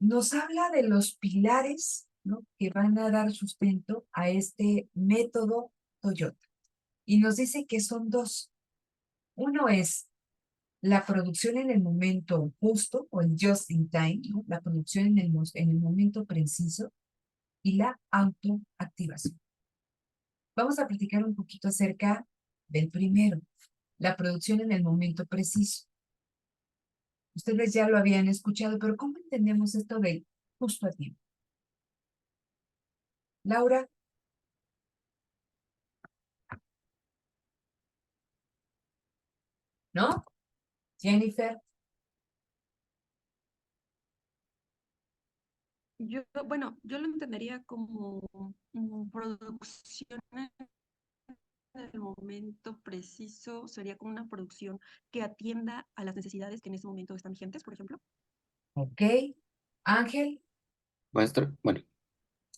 S1: nos habla de los pilares, ¿no? Que van a dar sustento a este método Toyota. Y nos dice que son dos. Uno es la producción en el momento justo, o el just in time, ¿no? La producción en el momento preciso, y la autoactivación. Vamos a platicar un poquito acerca del primero, la producción en el momento preciso. Ustedes ya lo habían escuchado, pero ¿cómo entendemos esto de justo a tiempo? Laura, ¿no? Jennifer,
S9: Bueno, yo lo entendería como producción en el momento preciso, sería como una producción que atienda a las necesidades que en ese momento están vigentes, por ejemplo.
S1: ok. Ángel,
S5: Maestra, bueno,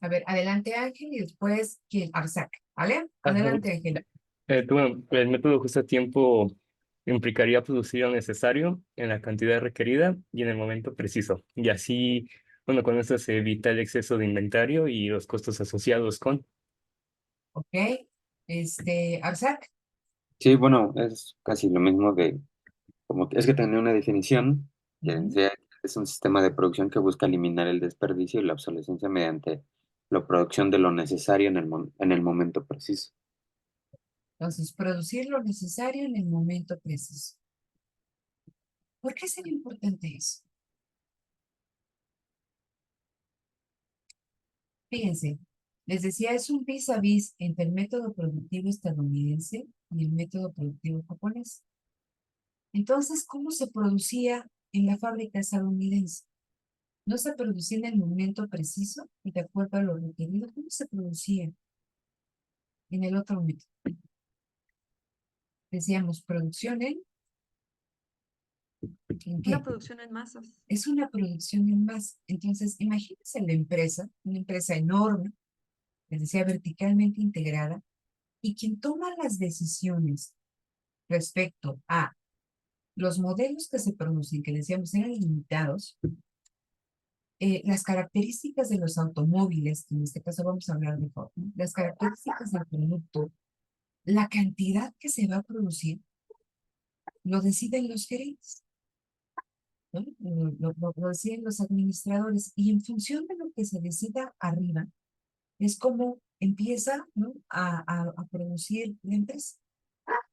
S1: a ver, adelante Ángel y después ¿quién? Arsac, ¿vale?
S8: Ajá.
S1: Adelante Ángel.
S8: Bueno, el método justo a tiempo implicaría producir lo necesario en la cantidad requerida y en el momento preciso. Y así, bueno, con esto se evita el exceso de inventario y los costos asociados con.
S1: Ok. Arsac,
S5: sí, bueno, es casi lo mismo de, como que es que tiene una definición que
S1: ujú.
S5: decía que es un sistema de producción que busca eliminar el desperdicio y la obsolescencia mediante la producción de lo necesario en el momento preciso.
S1: Entonces, producir lo necesario en el momento preciso. ¿Por qué sería importante eso? Fíjense, les decía, es un vis a vis entre el método productivo estadounidense y el método productivo japonés. Entonces, ¿cómo se producía en la fábrica estadounidense? No se producía en el momento preciso y de acuerdo a lo requerido. ¿Cómo se producía en el otro método? Decíamos, ¿producción en
S9: Una
S1: qué?
S9: producción en masas.
S1: Es una producción en masa. Entonces, imagínense la empresa, una empresa enorme, les decía, verticalmente integrada, y quien toma las decisiones respecto a los modelos que se producen, que decíamos eran limitados, las características de los automóviles, que en este caso vamos a hablar de Ford, ¿no? Las características del producto, la cantidad que se va a producir, lo deciden los gerentes, ¿no? Lo deciden los administradores, y en función de lo que se decida arriba, es como empieza, ¿no? a producir la empresa.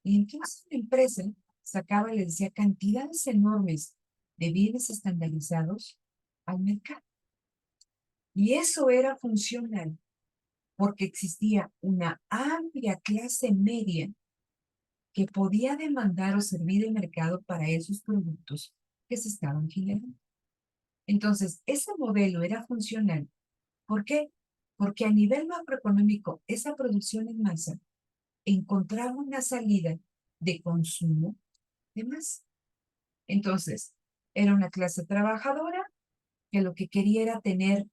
S1: Y entonces la empresa sacaba, le decía, cantidades enormes de bienes estandarizados al mercado. Y eso era funcional porque existía una amplia clase media que podía demandar o servir el mercado para esos productos que se estaban generando. Entonces, ese modelo era funcional. ¿Por qué? Porque a nivel macroeconómico, esa producción en masa encontraba una salida de consumo de masa. Entonces, era una clase trabajadora que lo que quería era tener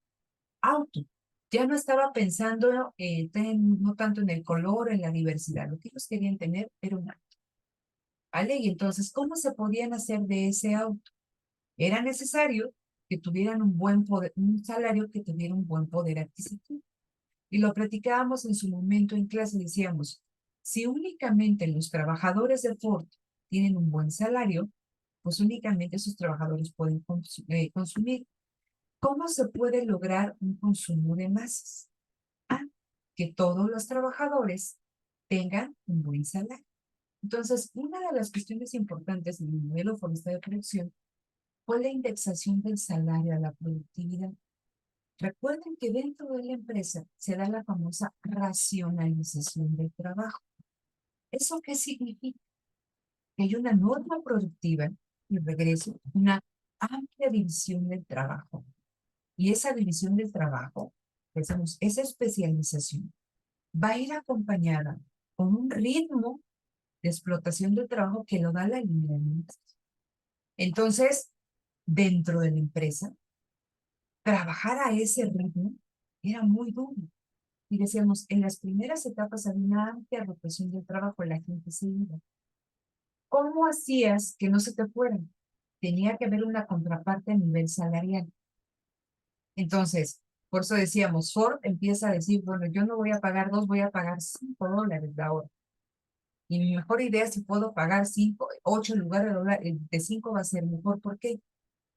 S1: auto. Ya no estaba pensando no tanto en el color, en la diversidad. Lo que ellos querían tener era un auto. ¿Vale? Y entonces, ¿cómo se podían hacer de ese auto? Era necesario que tuvieran un buen poder, un salario que tuviera un buen poder adquisitivo. Y lo platicábamos en su momento en clase, decíamos, si únicamente los trabajadores de Ford tienen un buen salario, pues únicamente esos trabajadores pueden consumir. ¿Cómo se puede lograr un consumo de masas? Ah, que todos los trabajadores tengan un buen salario. Entonces, una de las cuestiones importantes del modelo forestal de producción fue la indexación del salario a la productividad. Recuerden que dentro de la empresa se da la famosa racionalización del trabajo. ¿Eso qué significa? Que hay una norma productiva, y regreso, una amplia división del trabajo. Y esa división del trabajo, decimos, esa especialización, va a ir acompañada con un ritmo de explotación del trabajo que lo da la línea de administración. Entonces, dentro de la empresa, trabajar a ese ritmo era muy duro. Y decíamos, en las primeras etapas había una amplia rotación del trabajo, la gente se iba. ¿Cómo hacías que no se te fueran? Tenía que haber una contraparte a nivel salarial. Entonces, por eso decíamos, Ford empieza a decir, bueno, yo no voy a pagar 2, voy a pagar $5 la hora. Y mi mejor idea, si puedo pagar 5, 8 en lugar de 5 va a ser mejor. ¿Por qué?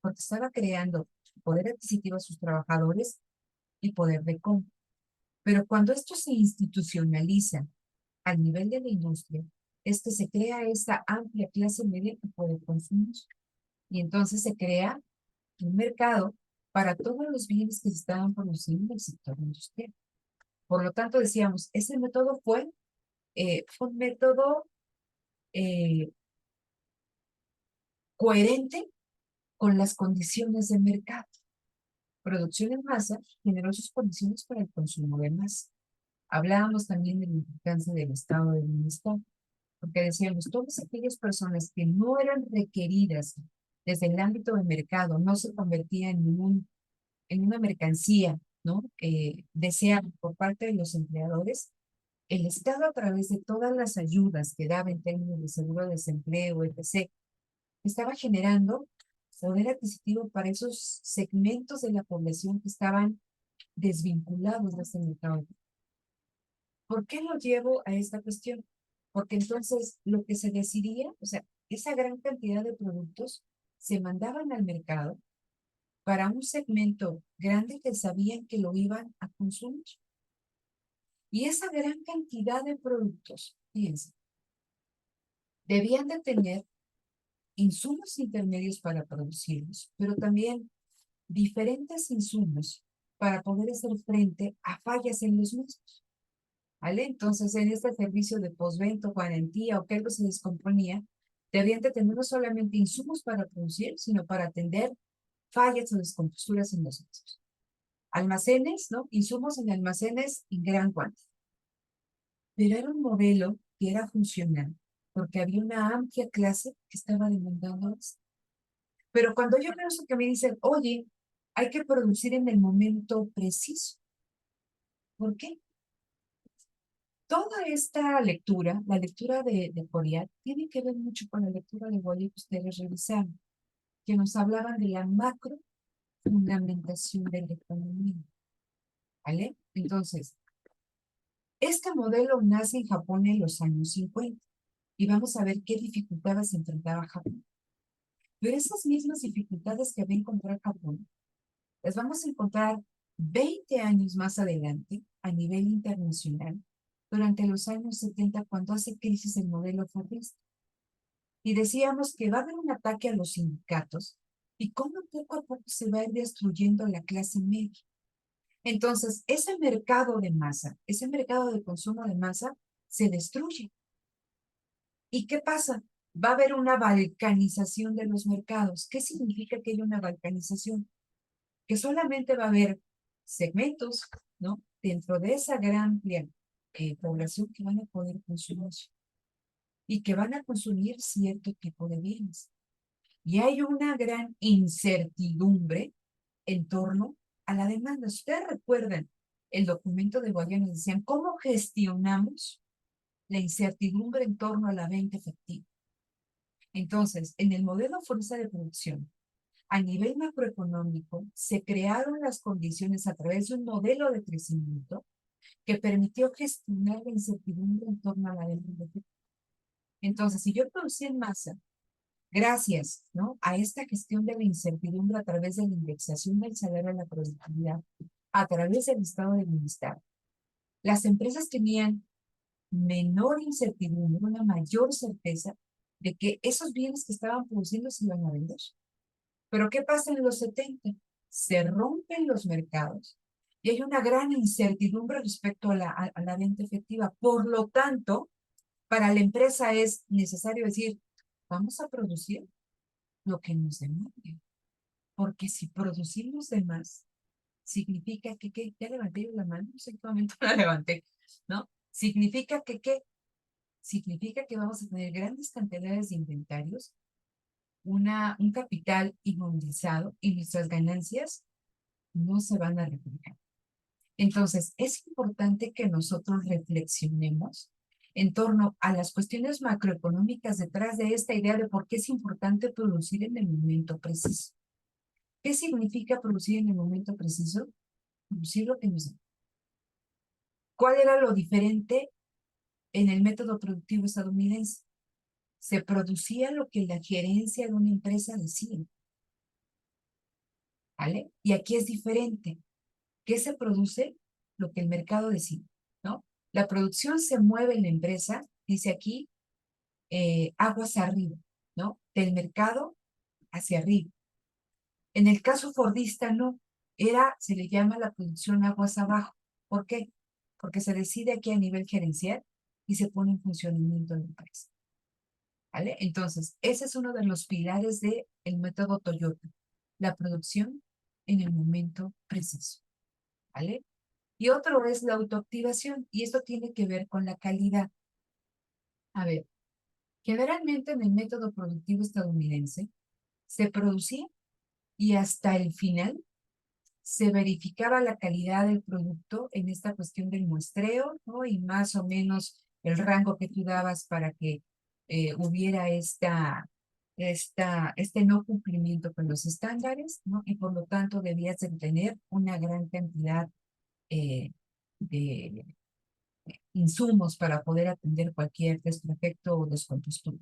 S1: Porque estaba creando poder adquisitivo a sus trabajadores y poder de compra. Pero cuando esto se institucionaliza al nivel de la industria, es que se crea esta amplia clase media que puede consumir. Y entonces se crea un mercado para todos los bienes que se estaban produciendo en el sector industrial. Por lo tanto, decíamos, ese método fue un método coherente con las condiciones de mercado. Producción en masa generó sus condiciones para el consumo de masa. Hablábamos también de la importancia del estado de bienestar, porque decíamos, todas aquellas personas que no eran requeridas desde el ámbito de mercado, no se convertían en una mercancía, ¿no? Deseada por parte de los empleadores, el Estado, a través de todas las ayudas que daba en términos de seguro de desempleo, etc., estaba generando poder adquisitivo para esos segmentos de la población que estaban desvinculados de este mercado. ¿Por qué lo llevo a esta cuestión? Porque entonces lo que se decidía, o sea, esa gran cantidad de productos se mandaban al mercado para un segmento grande que sabían que lo iban a consumir. Y esa gran cantidad de productos, fíjense, debían de tener insumos intermedios para producirlos, pero también diferentes insumos para poder hacer frente a fallas en los mismos. ¿Vale? Entonces, en este servicio de postventa o garantía o que algo se descomponía, debían de tener no solamente insumos para producir, sino para atender fallas o descomposturas en los mismos. Almacenes, ¿no? Insumos en almacenes en gran cuantía. Pero era un modelo que era funcional, porque había una amplia clase que estaba demandando esto. Pero cuando yo veo eso que me dicen, oye, hay que producir en el momento preciso. ¿Por qué? Toda esta lectura, la lectura de Coria, tiene que ver mucho con la lectura de Wally que ustedes revisaron, que nos hablaban de la macro fundamentación de la economía. ¿Vale? Entonces, este modelo nace en Japón en los años 50 y vamos a ver qué dificultades enfrentaba Japón. Pero esas mismas dificultades que va a encontrar Japón, las vamos a encontrar 20 años más adelante a nivel internacional, durante los años 70, cuando hace crisis el modelo fordista. Y decíamos que va a haber un ataque a los sindicatos y cómo poco a poco se va a ir destruyendo la clase media. Entonces, ese mercado de masa, ese mercado de consumo de masa, se destruye. ¿Y qué pasa? Va a haber una balcanización de los mercados. ¿Qué significa que haya una balcanización? Que solamente va a haber segmentos, ¿no? Dentro de esa gran amplia población que van a poder consumir y que van a consumir cierto tipo de bienes. Y hay una gran incertidumbre en torno a la demanda. Ustedes recuerdan el documento de Guayana, decían, ¿cómo gestionamos la incertidumbre en torno a la venta efectiva? Entonces, en el modelo fuerza de producción, a nivel macroeconómico, se crearon las condiciones a través de un modelo de crecimiento que permitió gestionar la incertidumbre en torno a la venta efectiva. Entonces, si yo producí en masa, gracias, ¿no?, a esta gestión de la incertidumbre a través de la indexación del salario a la productividad, a través del estado de bienestar, las empresas tenían menor incertidumbre, una mayor certeza de que esos bienes que estaban produciendo se iban a vender. Pero ¿qué pasa en los 70? Se rompen los mercados y hay una gran incertidumbre respecto a la venta efectiva. Por lo tanto, para la empresa es necesario decir, vamos a producir lo que nos demande. Porque si producimos de más, significa que, ¿qué? Ya levanté la mano, no sé en qué momento la levanté, ¿no? Significa que, ¿qué? Significa que vamos a tener grandes cantidades de inventarios, un capital inmovilizado y nuestras ganancias no se van a replicar. Entonces, es importante que nosotros reflexionemos en torno a las cuestiones macroeconómicas detrás de esta idea de por qué es importante producir en el momento preciso. ¿Qué significa producir en el momento preciso? Producir lo que nos da. ¿Cuál era lo diferente en el método productivo estadounidense? Se producía lo que la gerencia de una empresa decía. ¿Vale? Y aquí es diferente. ¿Qué se produce? Lo que el mercado decide, ¿no? La producción se mueve en la empresa, dice aquí, aguas arriba, ¿no? Del mercado hacia arriba. En el caso fordista no, se le llama la producción aguas abajo. ¿Por qué? porque se decide aquí a nivel gerencial y se pone en funcionamiento la empresa. ¿Vale? Entonces, ese es uno de los pilares del método Toyota, la producción en el momento preciso. ¿Vale? Y otro es la autoactivación, y esto tiene que ver con la calidad. A ver, generalmente en el método productivo estadounidense se producía y hasta el final se verificaba la calidad del producto en esta cuestión del muestreo, ¿no? Y más o menos el rango que tú dabas para que hubiera este no cumplimiento con los estándares, ¿no? Y por lo tanto debías de tener una gran cantidad de insumos para poder atender cualquier desperfecto o descompostura.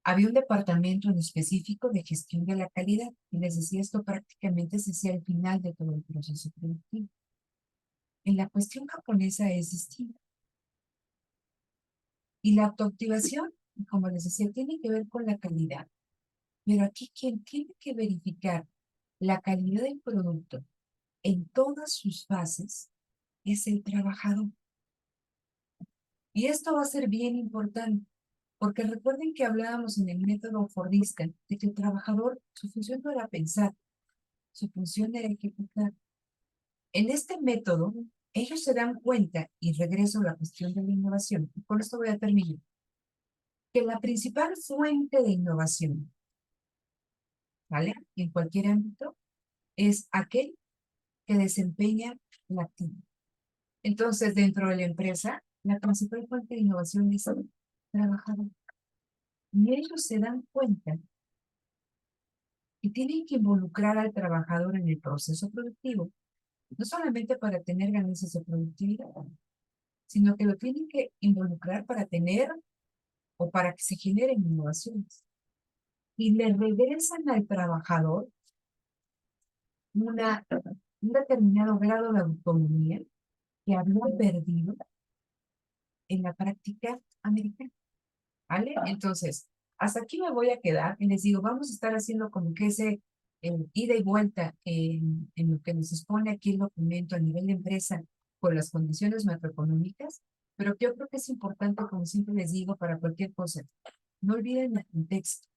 S1: Había un departamento en específico de gestión de la calidad y les decía esto prácticamente se hacía al final de todo el proceso productivo. En la cuestión japonesa es distinta. Y la autoactivación, como les decía, tiene que ver con la calidad. Pero aquí quien tiene que verificar la calidad del producto en todas sus fases es el trabajador. Y esto va a ser bien importante, porque recuerden que hablábamos en el método fordista de que el trabajador, su función no era pensar, su función era ejecutar. En este método, ellos se dan cuenta, y regreso a la cuestión de la innovación, y con esto voy a terminar, que la principal fuente de innovación, ¿vale? En cualquier ámbito, es aquel que desempeña la actividad. Entonces, dentro de la empresa, la principal fuente de innovación es el trabajador. Y ellos se dan cuenta que tienen que involucrar al trabajador en el proceso productivo, no solamente para tener ganancias de productividad, sino que lo tienen que involucrar para tener o para que se generen innovaciones. Y le regresan al trabajador un determinado grado de autonomía que había perdido en la práctica americana. ¿Vale? Entonces, hasta aquí me voy a quedar y les digo, vamos a estar haciendo como que ese ida y vuelta en lo que nos expone aquí el documento a nivel de empresa con las condiciones macroeconómicas, pero yo creo que es importante, como siempre les digo, para cualquier cosa, no olviden el contexto,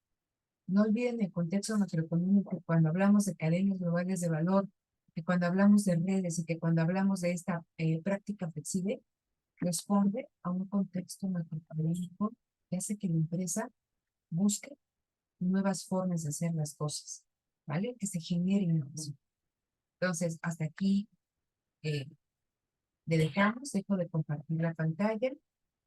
S1: no olviden el contexto macroeconómico cuando hablamos de cadenas globales de valor, que cuando hablamos de redes y que cuando hablamos de esta práctica flexible, responde a un contexto macroeconómico que hace que la empresa busque nuevas formas de hacer las cosas, ¿vale? Que se genere innovación. Entonces, hasta aquí le dejamos, dejo de compartir la pantalla